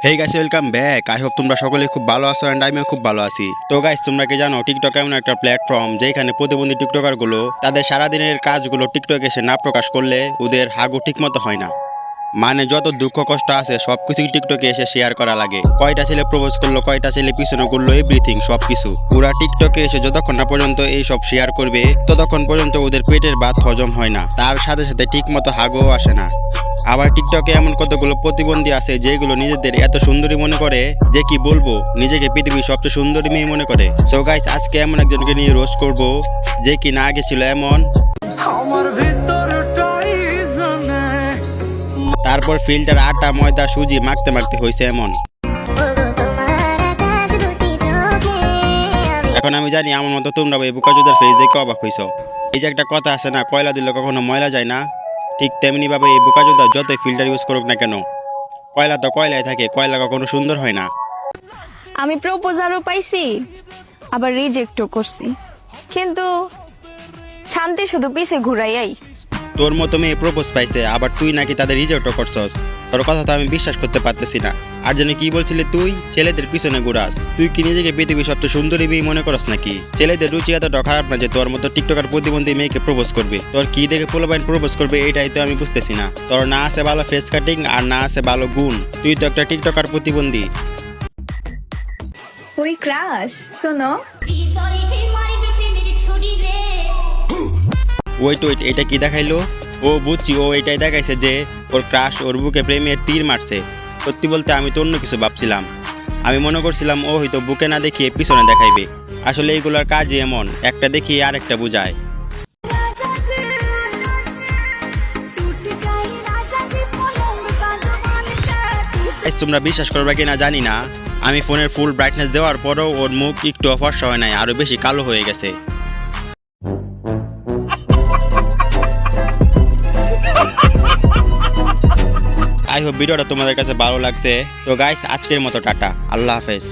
Hey guys, welcome back. I hope তোমরা সকলে খুব ভালো আছো এন্ড আমিও খুব ভালো আছি। তো গাইস, তোমরা কি জানো টিকটক এমন একটা প্ল্যাটফর্ম যেখানে প্রতিবন্ধী টিকটকার গুলো তাদের সারাদিনের কাজগুলো টিকটকে এসে না প্রকাশ করলে ওদের হাগু ঠিকমতো হয় না। মানে যত দুঃখ কষ্ট আছে সবকিছুই টিকটকে এসে শেয়ার করা লাগে। কয়টা ছেলে প্রপোজ করলো, কয়টা ছেলে পিছনে করলো, এভরিথিং সবকিছু ওরা টিকটকে এসে যতক্ষণ না পর্যন্ত এই সব শেয়ার করবে ততক্ষণ পর্যন্ত ওদের পেটের ভাত হজম হয় না, তার সাথে সাথে ঠিকমতো হাগুও আসে না। আবার টিকটকে এমন কতগুলো প্রতিবন্ধী আছে যেগুলো নিজেদের এত সুন্দরী মনে করে যে কি বলবো, নিজেকে পৃথিবীর সবচেয়ে সুন্দরী মেয়ে মনে করে। সো গাইস, আজকে এমন একজনকে নিয়ে রোস্ট করব যে কি না আগে ছিল এমন, তারপর ফিল্টার আটা ময়দা সুজি মাখতে মাখতে হয়েছে এমন। এখন আমি জানি আমার মতো তোমরা এই বোকাচোদার ফেস দেখে অবাক হইছো। এই যে একটা কথা আছে না, কয়লা দিলে কখনো ময়লা যায় না, ঠিক তেমনি ভাবে এই বোকাচোদা যতই ফিল্টার ইউজ করুক না কেন, কয়লা তো কয়লায় থাকে, কয়লা কখনো সুন্দর হয় না। আমি প্রপোজালও পাইছি, আবার রিজেক্টও করছি, কিন্তু শান্তি শুধু পিছে ঘুরাইয়াই। তোর মতো মেয়ে প্রপোজ পাইছে, আবার তুই নাকি তাদের রিজেক্টও করছস। তোর কথা তো আমি বিশ্বাস করতে পারতেছি না। আর জানি কি বলছিলি তুই, ছেলেদের পিছনে ঘুরাস? তুই কি নিজেকে পৃথিবীর সবচেয়ে সুন্দরী মেয়ে মনে করস নাকি? ছেলেদের রুচি এতটা খারাপ না যে তোর মতো টিকটকার প্রতিবন্ধী মেয়েকে প্রপোজ করবে? তোর কি দেখে পোলাপাইন প্রপোজ করবে এটাই তো আমি বুঝতেছি না। তোর না আছে ভালো ফেস কাটিং আর না আছে ভালো গুণ, তুই তো একটা টিকটকার প্রতিবন্ধী। ওই ক্রাশ শোনো, ওয়েট ওয়েট, এটা কি দেখাইলো? ও বুঝছি, ও এটাই দেখাইছে যে ওর ক্রাশ ওর বুকে প্রেমের তীর মারছে। সত্যি বলতে আমি তো অন্য কিছু ভাবছিলাম। আমি মনে করছিলাম ও হয়তো বুকে না দেখিয়ে পিছনে দেখাইবে। আসলে এইগুলোর কাজই এমন, একটা দেখিয়ে আরেকটা বুঝায়। তোমরা বিশ্বাস করবে কিনা জানি না, আমি ফোনের ফুল ব্রাইটনেস দেওয়ার পরেও ওর মুখ একটু ফর্সা হয় নাই, আরো বেশি কালো হয়ে গেছে। আই হোপ ভিডিওটা তোমাদের কাছে ভালো লাগছে। তো গাইস, আজকের মতো টাটা, আল্লাহ হাফেজ।